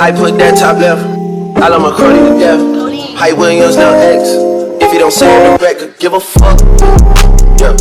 I put that top left. I love my Cody to death. Hype Williams now X. If you don't say it on the record, give a fuck. Yeah,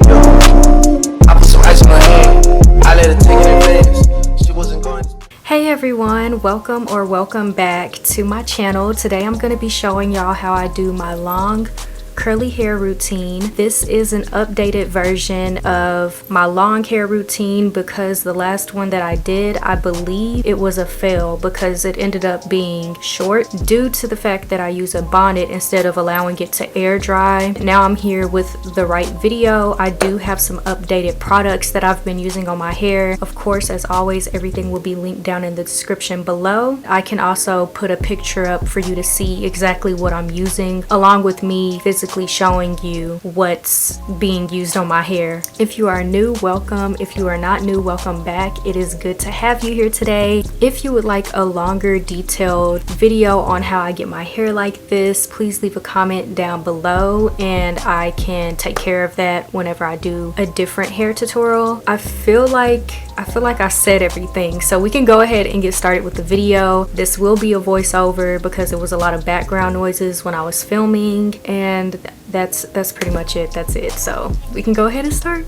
yeah. I put some ice on her hand. I let her take it in advance. She wasn't going. Hey everyone, welcome back to my channel. Today I'm going to be showing y'all how I do my long curly hair routine. This is an updated version of my long hair routine because the last one that I did, I believe it was a fail because it ended up being short due to the fact that I use a bonnet instead of allowing it to air dry. Now I'm here with the right video. I do have some updated products that I've been using on my hair. Of course, as always, everything will be linked down in the description below. I can also put a picture up for you to see exactly what I'm using along with me physically showing you what's being used on my hair. If you are new, welcome. If you are not new, welcome back. It is good to have you here today. If you would like a longer detailed video on how I get my hair like this, please leave a comment down below and I can take care of that whenever I do a different hair tutorial. I feel like I said everything, so we can go ahead and get started with the video. This will be a voiceover because there was a lot of background noises when I was filming, and that's pretty much it. That's it. So we can go ahead and start.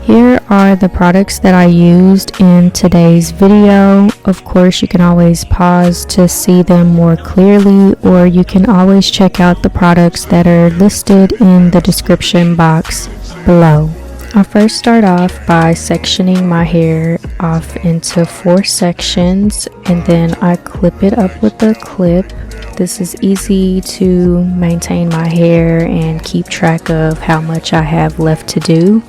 Here are the products that I used in today's video. Of course, you can always pause to see them more clearly, or you can always check out the products that are listed in the description box below. I'll first start off by sectioning my hair off into 4 sections, and then I clip it up with a clip. This is easy to maintain my hair and keep track of how much I have left to do.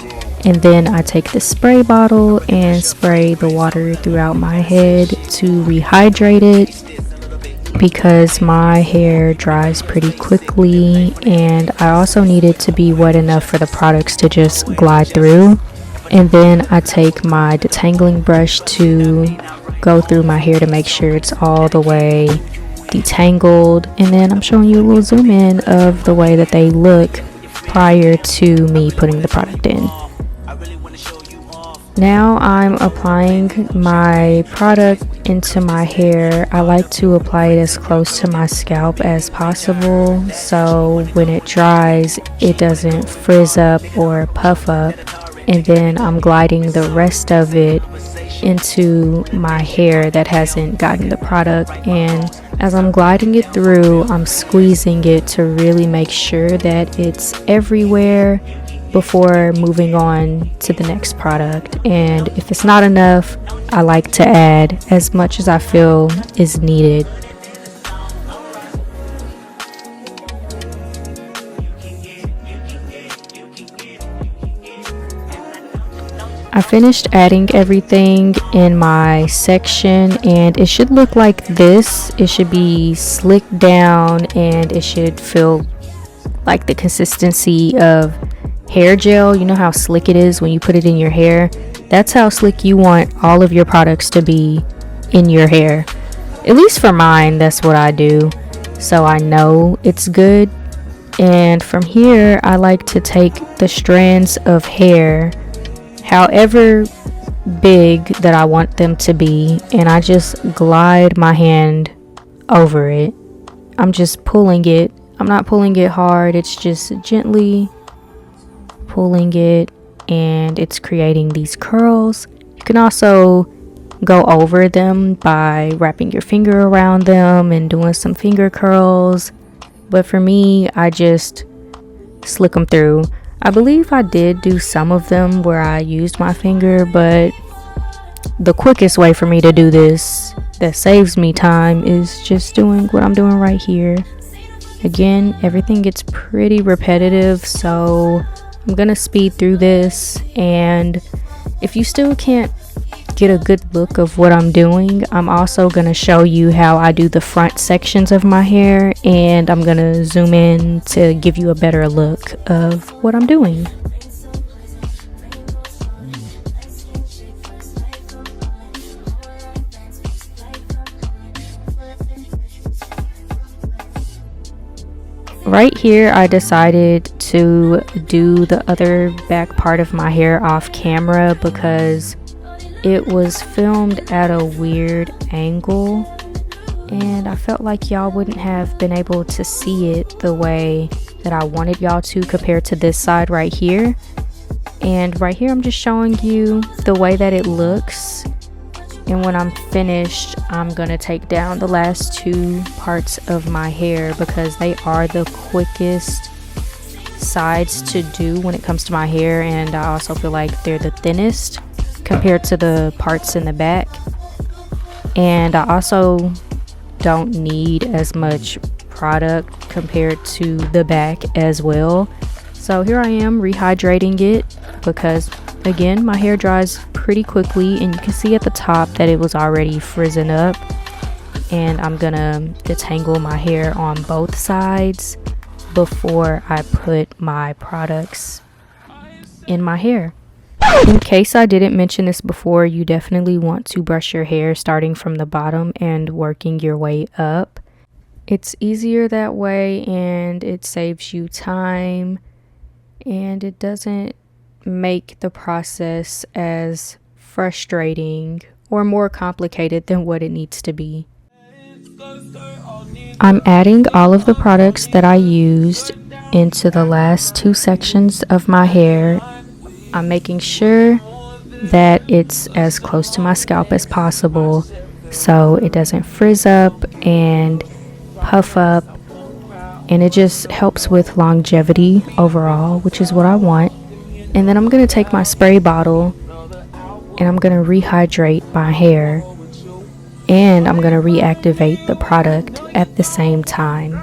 And then I take the spray bottle and spray the water throughout my head to rehydrate it because my hair dries pretty quickly, and I also need it to be wet enough for the products to just glide through. And then I take my detangling brush to go through my hair to make sure it's all the way detangled, and then I'm showing you a little zoom in of the way that they look prior to me putting the product in. Now I'm applying my product into my hair. I like to apply it as close to my scalp as possible so when it dries it doesn't frizz up or puff up, and then I'm gliding the rest of it into my hair that hasn't gotten the product, and as I'm gliding it through, I'm squeezing it to really make sure that it's everywhere before moving on to the next product. And if it's not enough, I like to add as much as I feel is needed. I finished adding everything in my section, and it should look like this. It should be slicked down and it should feel like the consistency of hair gel. You know how slick it is when you put it in your hair? That's how slick you want all of your products to be in your hair. At least for mine, that's what I do, so I know it's good. And from here, I like to take the strands of hair, however big that I want them to be, and I just glide my hand over it. I'm just pulling it. I'm not pulling it hard, it's just gently pulling it, and it's creating these curls. You can also go over them by wrapping your finger around them and doing some finger curls, but for me, I just slick them through. I believe I did do some of them where I used my finger, but the quickest way for me to do this that saves me time is just doing what I'm doing right here. Again, everything gets pretty repetitive, so I'm gonna speed through this, and if you still can't get a good look of what I'm doing, I'm also gonna show you how I do the front sections of my hair, and I'm gonna zoom in to give you a better look of what I'm doing. Right here, I decided to do the other back part of my hair off camera because it was filmed at a weird angle, and I felt like y'all wouldn't have been able to see it the way that I wanted y'all to compared to this side right here. And right here I'm just showing you the way that it looks, and when I'm finished I'm gonna take down the last two parts of my hair because they are the quickest sides to do when it comes to my hair, and I also feel like they're the thinnest compared to the parts in the back. And I also don't need as much product compared to the back as well. So here I am rehydrating it because again my hair dries pretty quickly, and you can see at the top that it was already frizzing up. And I'm gonna detangle my hair on both sides before I put my products in my hair. In case I didn't mention this before, you definitely want to brush your hair starting from the bottom and working your way up. It's easier that way, and it saves you time, and it doesn't make the process as frustrating or more complicated than what it needs to be. I'm adding all of the products that I used into the last two sections of my hair. I'm making sure that it's as close to my scalp as possible so it doesn't frizz up and puff up, and it just helps with longevity overall, which is what I want. And then I'm going to take my spray bottle and I'm going to rehydrate my hair, and I'm going to reactivate the product at the same time.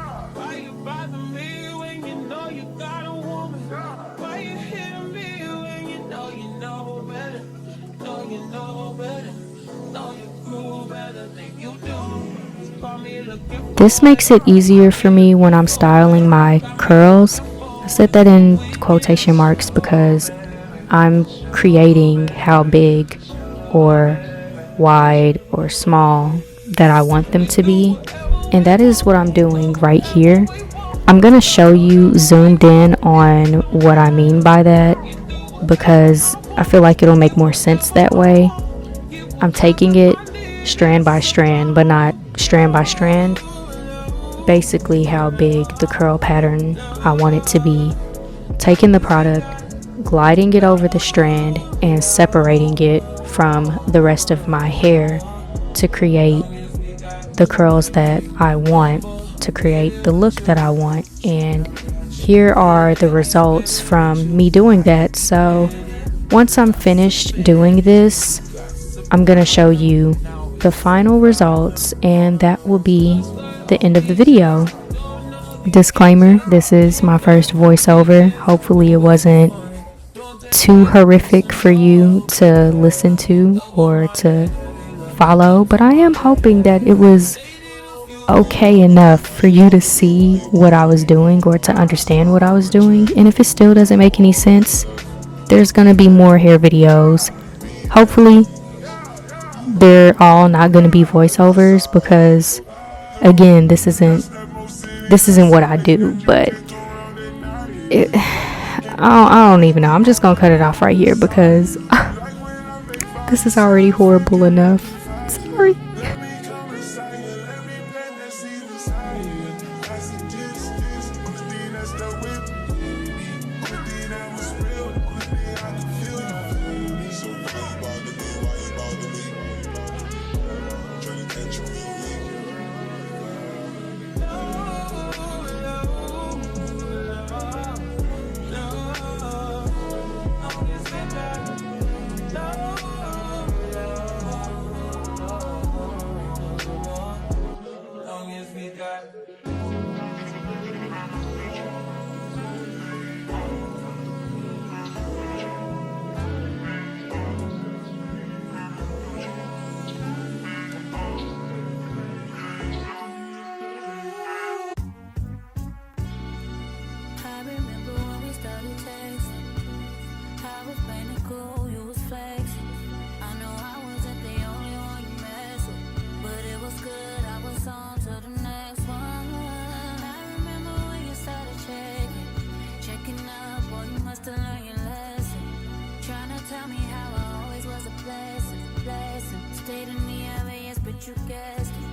This makes it easier for me when I'm styling my curls. I said that in quotation marks because I'm creating how big or wide or small that I want them to be, and that is what I'm doing right here. I'm gonna show you zoomed in on what I mean by that because I feel like it'll make more sense that way. I'm taking it strand by strand, but not strand by strand. Basically how big the curl pattern I want it to be. Taking the product, gliding it over the strand, and separating it from the rest of my hair to create the curls that I want, to create the look that I want. And here are the results from me doing that. So once I'm finished doing this, I'm gonna show you the final results, and that will be the end of the video. Disclaimer, this is my first voiceover. Hopefully it wasn't too horrific for you to listen to or to follow, but I am hoping that it was okay enough for you to see what I was doing or to understand what I was doing. And if it still doesn't make any sense, there's gonna be more hair videos. Hopefully they're all not gonna be voiceovers because again, this isn't what I do, but I don't even know. I'm just gonna cut it off right here because this is already horrible enough. Sorry. But it was good, I was on to the next one. you guessed it.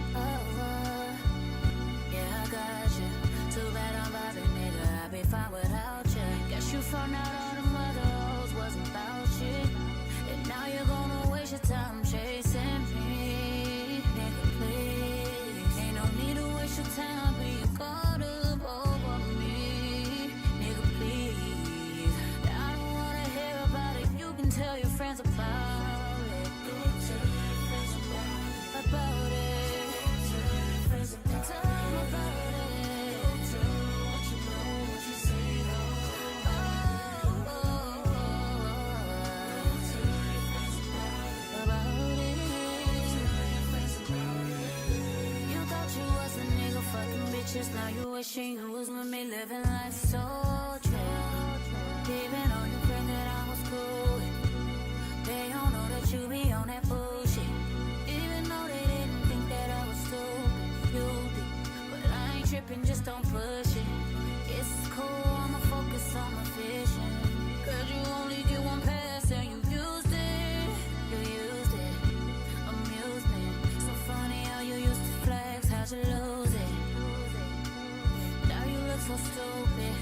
Yeah, I got you. Too bad I'm vibing, nigga. I'd be fine without you. Guess you found out all them other hoes wasn't about you. And now you're gonna waste your time chasing me. Nigga, please. Ain't no need to waste your time being caught up over me. Nigga, please. I don't wanna hear about it. You can tell your friends about it. Go tell your friends about it. Tell them about it. Tell them what you know, what you say, you thought you was a nigga fucking bitches. Now you wishing you was with me, living life so chill. Even on your friend that I was cool with. They don't know that you be on that bullshit. Even though they didn't think that I was stupid, you did. But I ain't tripping, just don't push it. It's cool, I'ma focus on my vision. Cause you only get one pass and you used it. You used it, amusement. So funny how you used to flex, how'd you lose it? Now you look so stupid.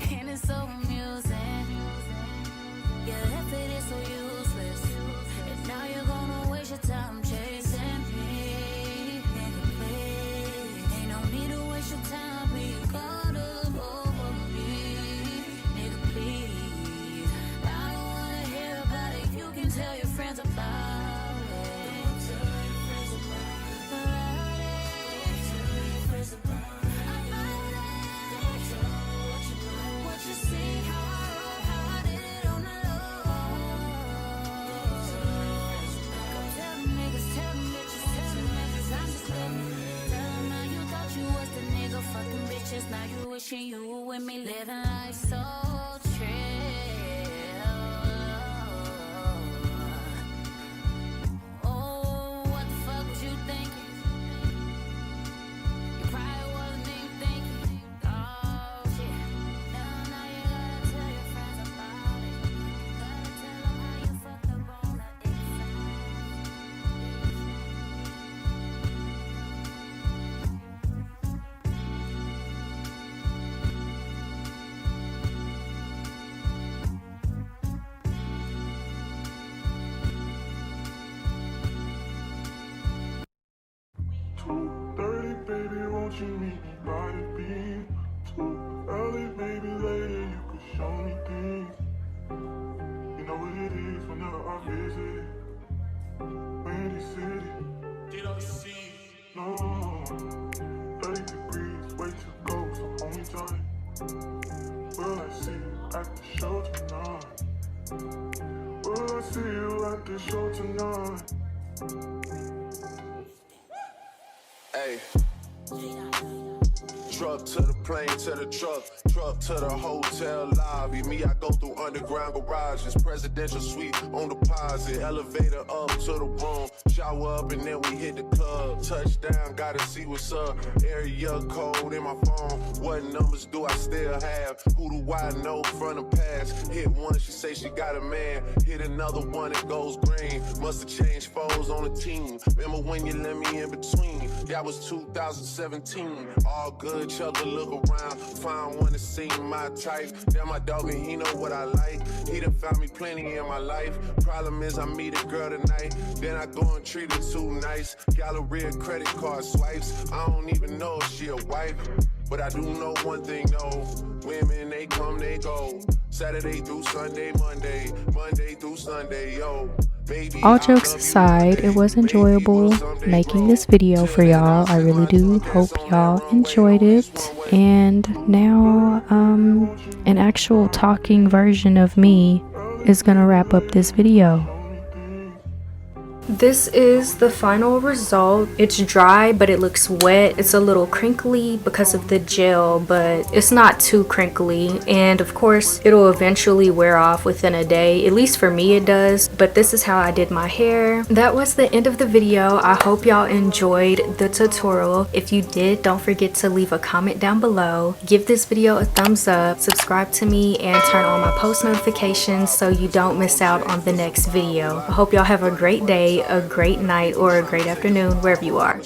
And it's so amusing. Your effort is so useless. And now you're gonna waste your time chasing me. Nigga, please. Ain't no need to waste your time being caught up over me. Nigga, please. I don't wanna hear about it. You can tell your friends about it. Tell your friends about it. Tell your friends about it. What you see, how I roll, how I did it on the low. Tell them niggas, tell them bitches, tell them niggas I'm just living. Tell them now you thought you was the nigga fucking bitches. Now you wishing you were with me, living life so chill. Oh, what the fuck was you thinking? You probably wasn't even thinking. Oh shit. Now you gotta tell your friends about it. Gotta tell them how you fucked up on the inside. Baby, won't you meet me by the beach? Too early, baby, later you could show me things. You know what it is whenever I visit Windy City. No, 30 degrees, way to go, so hold me tight. Will I see you at the show tonight? Will I see you at the show tonight? Hey. Truck to the plane, to the truck to the hotel lobby. Me, I go through underground garages, presidential suite on deposit, elevator up to the room, shower up and then we hit the club. Touchdown, gotta see what's up. Area code in my phone. What numbers do I still have? Who do I know from the past? Hit one, she say she got a man. Hit another one, it goes green. Must've changed foes on the team. Remember when you let me in between? That was 2017. All good, chug a look around. Find one to see my type. Damn, my dog and he know what I like. He done found me plenty in my life. Problem is I meet a girl tonight, then I go and treat her too nice. Galleria credit card swipes. I don't even know if she a wife, but I do know one thing, no. Women, they come, they go. Saturday through Sunday, Monday through Sunday, yo. Baby, all jokes aside, it was enjoyable making this video for y'all. I really do hope y'all enjoyed it. And now an actual talking version of me is gonna wrap up this video. This is the final result. It's dry, but it looks wet. It's a little crinkly because of the gel, but it's not too crinkly. And of course, it'll eventually wear off within a day. At least for me, it does. But this is how I did my hair. That was the end of the video. I hope y'all enjoyed the tutorial. If you did, don't forget to leave a comment down below. Give this video a thumbs up. Subscribe to me and turn on my post notifications so you don't miss out on the next video. I hope y'all have a great day. day, a great night, or a great afternoon, wherever you are.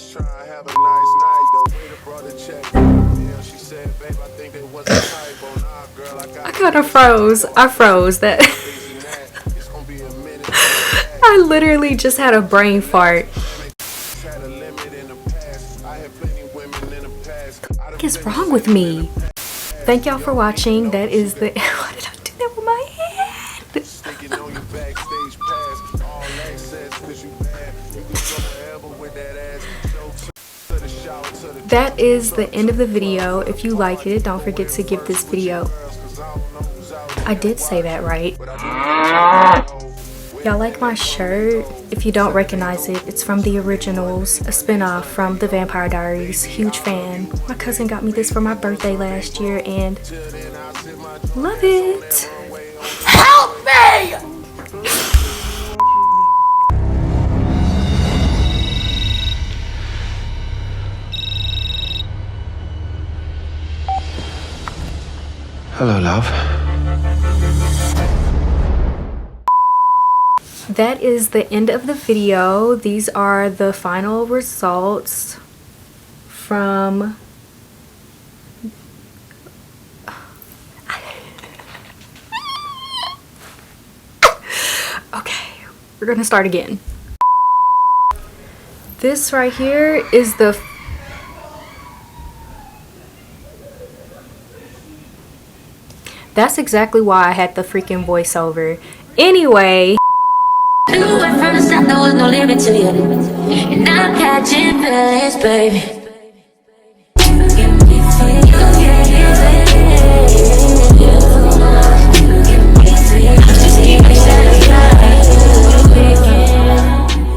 I kind of froze. I froze. That I literally just had a brain fart. What is wrong with me? Thank y'all for watching. That is the... What did I do that with my hand? That is the end of the video. If you like it, don't forget to give this video... I did say that right. Y'all like my shirt? If you don't recognize it, it's from The Originals, a spin-off from The Vampire Diaries. Huge fan. My cousin got me this for my birthday last year and love it. Help me! Hello, love. That is the end of the video. These are the final results from... Okay, we're gonna start again. This right here is the... That's exactly why I had the freaking voiceover. Anyway... Knew it from the start there was no limit to you, and I'm catching feelings, baby.